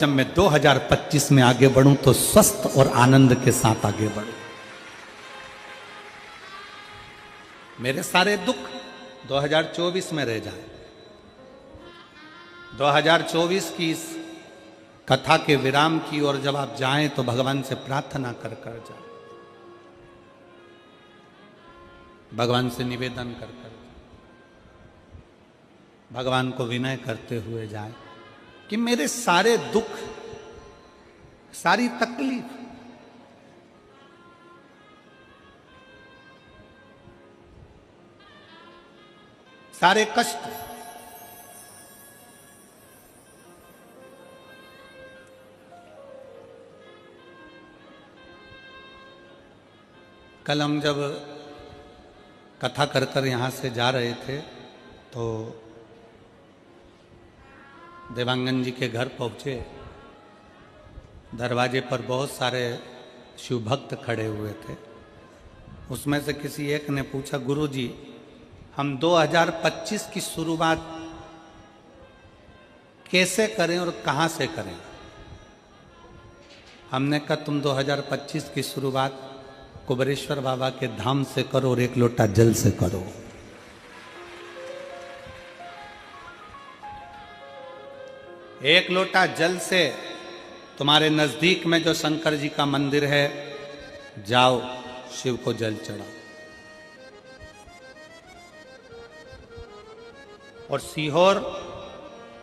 जब मैं 2025 में आगे बढ़ूं तो स्वस्थ और आनंद के साथ आगे बढ़ूं। मेरे सारे दुख 2024 में रह जाए। 2024 की इस कथा के विराम की ओर जब आप जाएं तो भगवान से प्रार्थना कर कर जाएं, भगवान से निवेदन कर कर जाएं, भगवान को विनय करते हुए जाएं कि मेरे सारे दुख, सारी तकलीफ, सारे कष्ट कल हम जब कथा कर कर यहाँ से जा रहे थे तो देवांगन जी के घर पहुँचे। दरवाजे पर बहुत सारे शिव भक्त खड़े हुए थे। उसमें से किसी एक ने पूछा, गुरुजी हम 2025 की शुरुआत कैसे करें और कहाँ से करें? हमने कहा तुम 2025 की शुरुआत कुबेरेश्वर बाबा के धाम से करो और एक लोटा जल से करो। एक लोटा जल से तुम्हारे नजदीक में जो शंकर जी का मंदिर है, जाओ शिव को जल चढ़ाओ। और सीहोर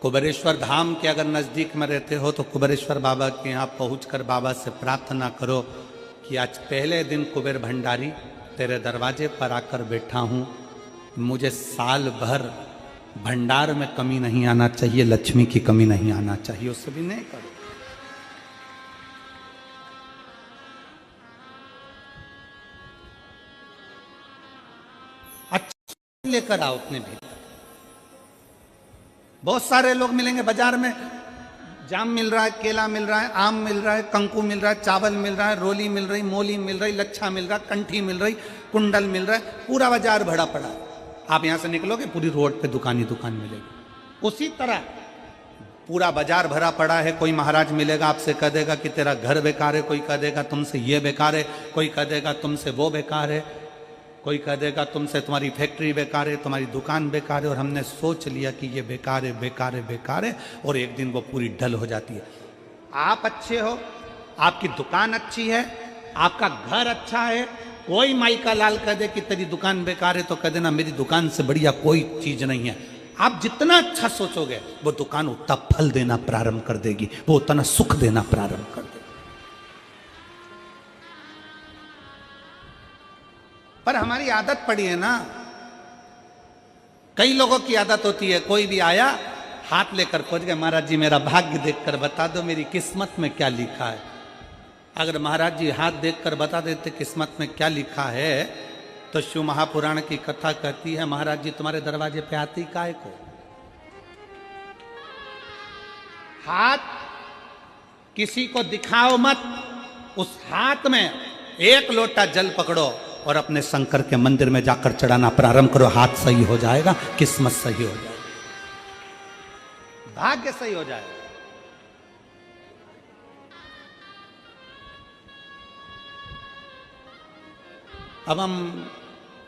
कुबेरेश्वर धाम के अगर नजदीक में रहते हो तो कुबेरेश्वर बाबा के यहाँ पहुंचकर बाबा से प्रार्थना करो कि आज पहले दिन कुबेर भंडारी तेरे दरवाजे पर आकर बैठा हूं, मुझे साल भर भंडार में कमी नहीं आना चाहिए, लक्ष्मी की कमी नहीं आना चाहिए। उससे भी नहीं करो। अच्छा लेकर आओ अपने भीतर। बहुत सारे लोग मिलेंगे बाजार में, जाम मिल रहा है, केला मिल रहा है, आम मिल रहा है, कंकु मिल रहा है, चावल मिल रहा है, रोली मिल रही, मोली मिल रही, लच्छा मिल रहा, कंठी मिल रही, कुंडल मिल रहा है, पूरा बाजार भरा पड़ा है। आप यहां से निकलोगे पूरी रोड पे दुकान ही दुकान मिलेगी। उसी तरह पूरा बाजार भरा पड़ा है। कोई महाराज मिलेगा, आपसे कह देगा कि तेरा घर बेकार है, कोई कह देगा तुमसे ये बेकार है, कोई कह देगा तुमसे वो बेकार है, कोई कह देगा तुमसे तुम्हारी फैक्ट्री बेकार है, तुम्हारी दुकान बेकार है। और हमने सोच लिया कि ये बेकार है, बेकार है, बेकार है, और एक दिन वो पूरी डल हो जाती है। आप अच्छे हो, आपकी दुकान अच्छी है, आपका घर अच्छा है, कोई माई का लाल कह दे कि तेरी दुकान बेकार है तो कह देना मेरी दुकान से बढ़िया कोई चीज नहीं है। आप जितना अच्छा सोचोगे वो दुकान उतना फल देना प्रारंभ कर देगी, वो उतना सुख देना प्रारंभ कर देगी। पर हमारी आदत पड़ी है ना, कई लोगों की आदत होती है, कोई भी आया हाथ लेकर पहुंच गए, महाराज जी मेरा भाग्य देखकर बता दो मेरी किस्मत में क्या लिखा है। अगर महाराज जी हाथ देखकर बता देते किस्मत में क्या लिखा है तो शिव महापुराण की कथा कहती है महाराज जी तुम्हारे दरवाजे पे आती काय को। हाथ किसी को दिखाओ मत, उस हाथ में एक लोटा जल पकड़ो और अपने शंकर के मंदिर में जाकर चढ़ाना प्रारंभ करो। हाथ सही हो जाएगा, किस्मत सही हो जाएगी, भाग्य सही हो जाएगा। अब हम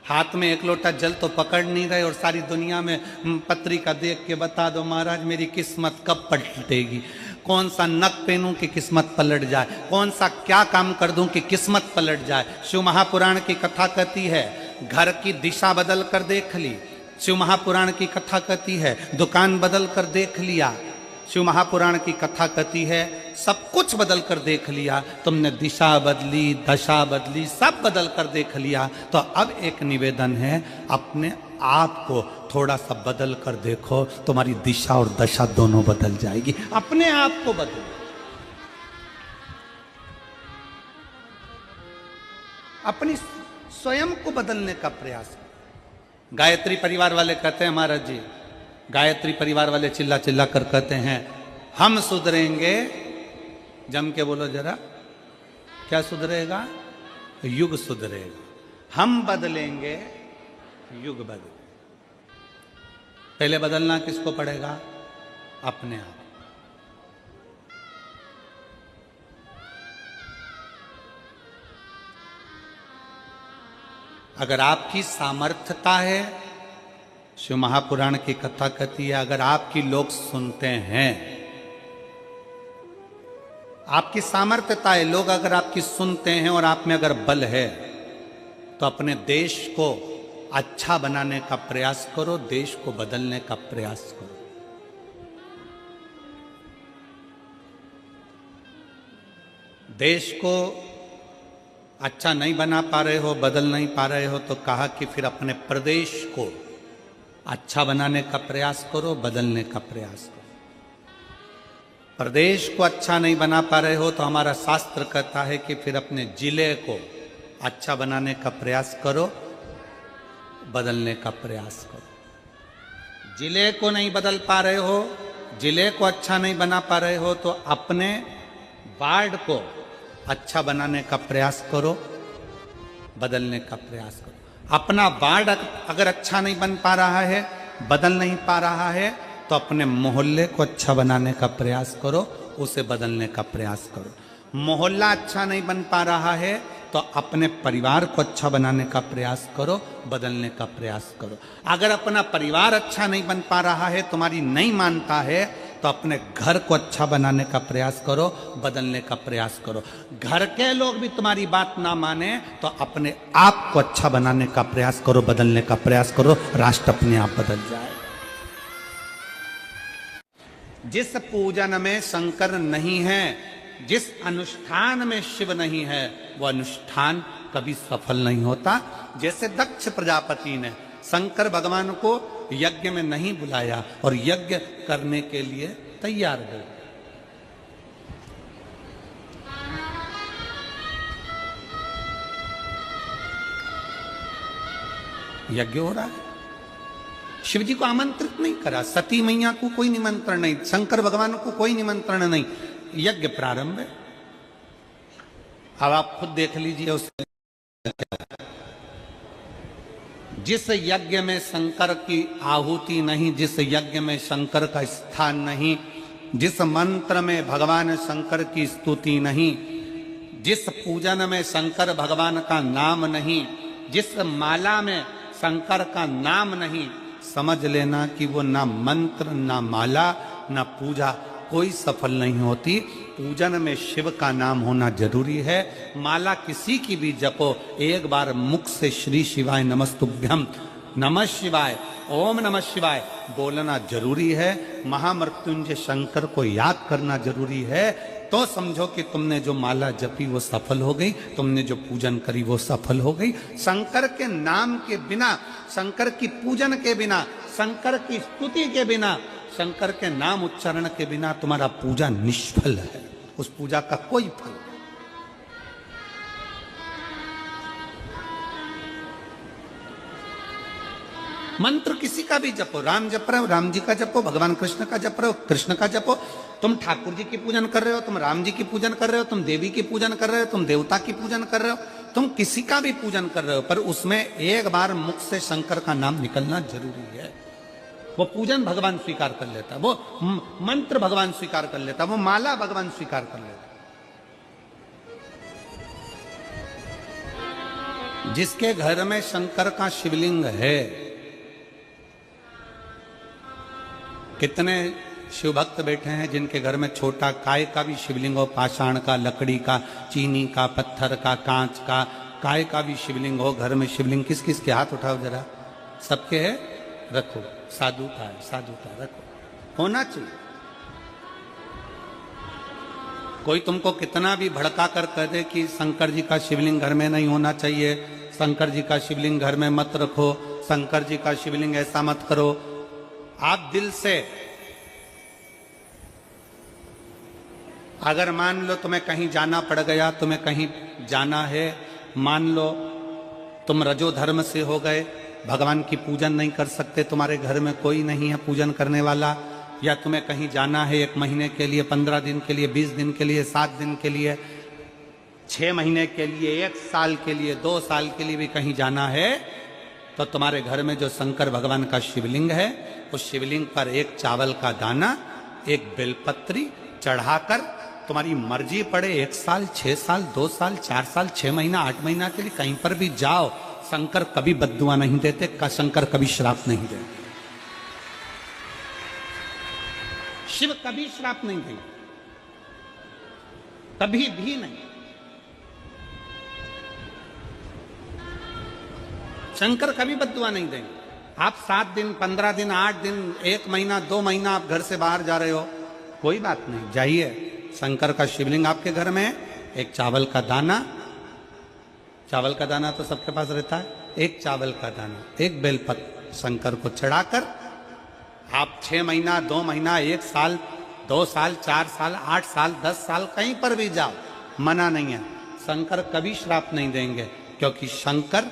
हाथ में एक लोटा जल तो पकड़ नहीं रहे और सारी दुनिया में पत्रिका देख के बता दो महाराज मेरी किस्मत कब पलटेगी, कौन सा नक पहनूं कि किस्मत पलट जाए, कौन सा क्या काम कर दूं कि किस्मत पलट जाए। शिव महापुराण की कथा कहती है घर की दिशा बदल कर देख ली। शिव महापुराण की कथा कहती है दुकान बदल कर देख लिया। शिव महापुराण की कथा कहती है सब कुछ बदल कर देख लिया, तुमने दिशा बदली, दशा बदली, सब बदल कर देख लिया। तो अब एक निवेदन है, अपने आप को थोड़ा सा बदल कर देखो, तुम्हारी दिशा और दशा दोनों बदल जाएगी। अपने आप को बदलो, अपनी स्वयं को बदलने का प्रयास। गायत्री परिवार वाले कहते हैं महाराज जी, गायत्री परिवार वाले चिल्ला चिल्ला कर कहते हैं हम सुधरेंगे, जम के बोलो जरा, क्या सुधरेगा? युग सुधरेगा। हम बदलेंगे, युग बदलेगा। पहले बदलना किसको पड़ेगा? अपने आप। अगर आपकी सामर्थ्यता है, शिव महापुराण की कथा कहती है, अगर आपकी लोग सुनते हैं, आपकी सामर्थ्यता है, लोग अगर आपकी सुनते हैं और आप में अगर बल है, तो अपने देश को अच्छा बनाने का प्रयास करो, देश को बदलने का प्रयास करो। देश को अच्छा नहीं बना पा रहे हो, बदल नहीं पा रहे हो, तो कहा कि फिर अपने प्रदेश को अच्छा बनाने का प्रयास करो, बदलने का प्रयास करो। प्रदेश को अच्छा नहीं बना पा रहे हो तो हमारा शास्त्र कहता है कि फिर अपने जिले को अच्छा बनाने का प्रयास करो, बदलने का प्रयास करो। जिले को नहीं बदल पा रहे हो, जिले को अच्छा नहीं बना पा रहे हो, तो अपने वार्ड को अच्छा बनाने का प्रयास करो, बदलने का प्रयास करो। अपना वार्ड अगर अच्छा नहीं बन पा रहा है, बदल नहीं पा रहा है, तो अपने मोहल्ले को अच्छा बनाने का प्रयास करो, उसे बदलने का प्रयास करो। मोहल्ला अच्छा नहीं बन पा रहा है तो अपने परिवार को अच्छा बनाने का प्रयास करो, बदलने का प्रयास करो। अगर अपना परिवार अच्छा नहीं बन पा रहा है, तुम्हारी नहीं मानता है, तो अपने घर को अच्छा बनाने का प्रयास करो, बदलने का प्रयास करो। घर के लोग भी तुम्हारी बात ना माने तो अपने आप को अच्छा बनाने का प्रयास करो, बदलने का प्रयास करो, राष्ट्र अपने आप बदल जाए। जिस पूजन में शंकर नहीं है, जिस अनुष्ठान में शिव नहीं है, वो अनुष्ठान कभी सफल नहीं होता। जैसे दक्ष प्रजापति ने शंकर भगवान को यज्ञ में नहीं बुलाया और यज्ञ करने के लिए तैयार हो गए। यज्ञ हो रहा है, शिव जी को आमंत्रित नहीं करा, सती मैया को कोई निमंत्रण नहीं, शंकर भगवान को कोई निमंत्रण नहीं, यज्ञ प्रारंभ है। अब आप खुद देख लीजिए उस जिस यज्ञ में शंकर की आहुति नहीं, जिस यज्ञ में शंकर का स्थान नहीं, जिस मंत्र में भगवान शंकर की स्तुति नहीं, जिस पूजन में शंकर भगवान का नाम नहीं, जिस माला में शंकर का नाम नहीं, समझ लेना कि वो ना मंत्र, ना माला, ना पूजा कोई सफल नहीं होती। पूजन में शिव का नाम होना जरूरी है। माला किसी की भी जपो, एक बार मुख से श्री शिवाय नमस्तुभ्यम, नमः शिवाय, ओम नमः शिवाय बोलना जरूरी है। महामृत्युंजय शंकर को याद करना जरूरी है। तो समझो कि तुमने जो माला जपी वो सफल हो गई, तुमने जो पूजन करी वो सफल हो गई। शंकर के नाम के बिना, शंकर की पूजन के बिना, शंकर की स्तुति के बिना, शंकर के नाम उच्चारण के बिना तुम्हारा पूजा निष्फल है, उस पूजा का कोई फल नहीं। मंत्र किसी का भी जपो, राम जप रहे हो राम जी का जपो, भगवान कृष्ण का जप रहे हो कृष्ण का जपो। तुम ठाकुर जी की पूजन कर रहे हो, तुम राम जी की पूजन कर रहे हो, तुम देवी की पूजन कर रहे हो, तुम देवता की पूजन कर रहे हो, तुम किसी का भी पूजन कर रहे हो, पर उसमें एक बार मुख से शंकर का नाम निकलना जरूरी है। वो पूजन भगवान स्वीकार कर लेता, वो मंत्र भगवान स्वीकार कर लेता, वो माला भगवान स्वीकार कर लेता। जिसके घर में शंकर का शिवलिंग है, कितने शिव भक्त बैठे हैं जिनके घर में छोटा काय का भी शिवलिंग हो, पाषाण का, लकड़ी का, चीनी का, पत्थर का, कांच का, काय का भी शिवलिंग हो। घर में शिवलिंग किस किस के हाथ उठाओ जरा, सबके है, रखो। साधु का है, साधु का रखो, होना चाहिए। कोई तुमको कितना भी भड़का कर कह दे कि शंकर जी का शिवलिंग घर में नहीं होना चाहिए, शंकर जी का शिवलिंग घर में मत रखो, शंकर जी का शिवलिंग ऐसा मत करो, आप दिल से अगर मान लो तुम्हें कहीं जाना पड़ गया, तुम्हें कहीं जाना है, मान लो तुम रजो धर्म से हो गए, भगवान की पूजन नहीं कर सकते, तुम्हारे घर में कोई नहीं है पूजन करने वाला, या तुम्हें कहीं जाना है 1 महीने के लिए, 15 दिन के लिए, 20 दिन के लिए, 7 दिन के लिए, 6 महीने के लिए, 1 साल के लिए, 2 साल के लिए भी कहीं जाना है, तो तुम्हारे घर में जो शंकर भगवान का शिवलिंग है, उस शिवलिंग पर 1 चावल का दाना, 1 बेलपत्री चढ़ाकर तुम्हारी मर्जी पड़े 1 साल, 6 साल, 2 साल, 4 साल, 6 महीना, 8 महीना के लिए कहीं पर भी जाओ, शंकर कभी बद्दुआ नहीं देते, शंकर कभी श्राप नहीं देते। शिव कभी श्राप नहीं देंगे, कभी भी नहीं। शंकर कभी बद्दुआ नहीं देंगे। आप 7 दिन, 15 दिन, 8 दिन, 1 महीना, 2 महीना आप घर से बाहर जा रहे हो, कोई बात नहीं, जाइए। शंकर का शिवलिंग आपके घर में है, एक चावल का दाना, चावल का दाना तो सबके पास रहता है, एक चावल का दाना, एक बेलपत्र शंकर को चढ़ाकर आप 6 महीना, 2 महीना, 1 साल, 2 साल, 4 साल, 8 साल, 10 साल कहीं पर भी जाओ, मना नहीं है। शंकर कभी श्राप नहीं देंगे, क्योंकि शंकर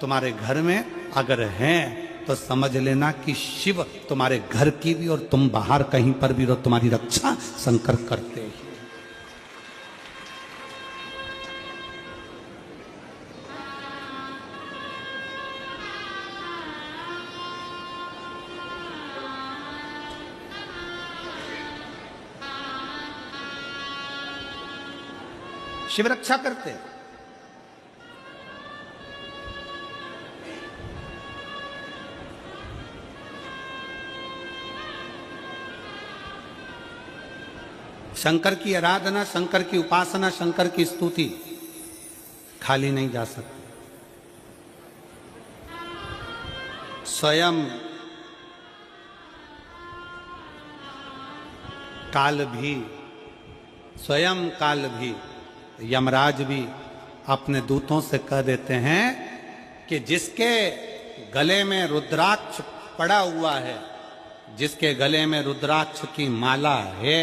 तुम्हारे घर में अगर हैं तो समझ लेना कि शिव तुम्हारे घर की भी और तुम बाहर कहीं पर भी रहो, तुम्हारी रक्षा शंकर करते हैं। शिव रक्षा करते हैं। शंकर की आराधना, शंकर की उपासना, शंकर की स्तुति खाली नहीं जा सकती। स्वयं काल भी, स्वयं काल भी, यमराज भी अपने दूतों से कह देते हैं कि जिसके गले में रुद्राक्ष पड़ा हुआ है, जिसके गले में रुद्राक्ष की माला है,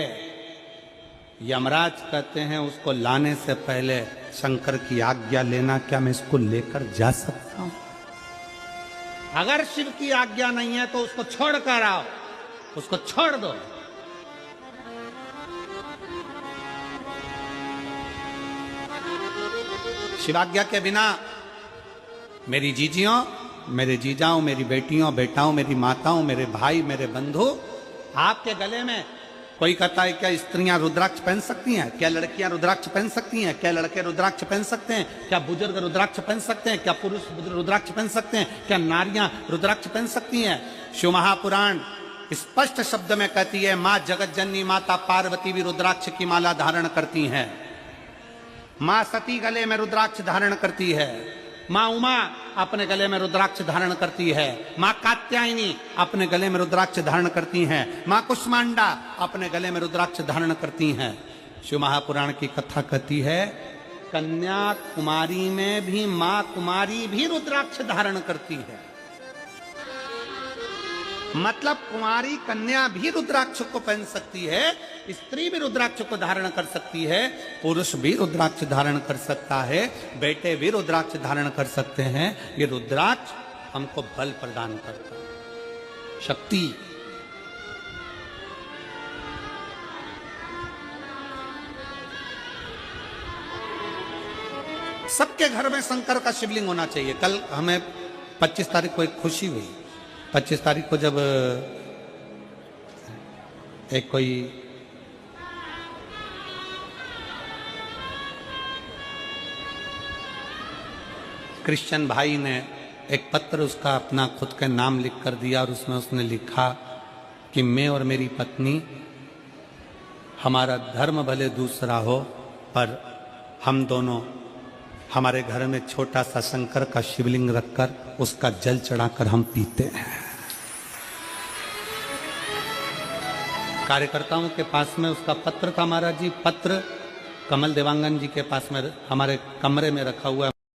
यमराज कहते हैं उसको लाने से पहले शंकर की आज्ञा लेना, क्या मैं इसको लेकर जा सकता हूं? अगर शिव की आज्ञा नहीं है तो उसको छोड़ कर आओ, उसको छोड़ दो। शिवाज्ञा के बिना मेरी जीजियों, मेरे जीजाओं, मेरी बेटियों, बेटाओं, मेरी माताओं, मेरे भाई, मेरे बंधु, आपके गले में कोई कहता है क्या स्त्रियां रुद्राक्ष पहन सकती हैं? क्या लड़कियां रुद्राक्ष पहन सकती हैं? क्या लड़के रुद्राक्ष पहन सकते हैं? क्या बुजुर्ग रुद्राक्ष पहन सकते हैं? क्या पुरुष रुद्राक्ष पहन सकते हैं? क्या नारियां रुद्राक्ष पहन सकती हैं? शिव महापुराण स्पष्ट शब्द में कहती है, मां जगत जननी माता पार्वती भी रुद्राक्ष की माला धारण करती हैं। मां सती गले में रुद्राक्ष धारण करती है। मां उमा अपने गले में रुद्राक्ष धारण करती है। मां कात्यायनी अपने गले में रुद्राक्ष धारण करती हैं। मां कुष्मांडा अपने गले में रुद्राक्ष धारण करती हैं। शिव महापुराण की कथा कहती है, कन्याकुमारी में भी मां कुमारी भी रुद्राक्ष धारण करती है। मतलब कुमारी कन्या भी रुद्राक्ष को पहन सकती है, स्त्री भी रुद्राक्ष को धारण कर सकती है, पुरुष भी रुद्राक्ष धारण कर सकता है, बेटे भी रुद्राक्ष धारण कर सकते हैं। ये रुद्राक्ष हमको बल प्रदान करता है, शक्ति। सबके घर में शंकर का शिवलिंग होना चाहिए। कल हमें 25 तारीख को एक खुशी हुई। 25 तारीख को जब एक कोई क्रिश्चियन भाई ने एक पत्र उसका अपना खुद का नाम लिख कर दिया और उसमें उसने लिखा कि मैं और मेरी पत्नी, हमारा धर्म भले दूसरा हो पर हम दोनों हमारे घर में छोटा सा शंकर का शिवलिंग रखकर उसका जल चढ़ाकर हम पीते हैं। कार्यकर्ताओं के पास में उसका पत्र था महाराज जी। पत्र कमल देवांगन जी के पास में हमारे कमरे में रखा हुआ है।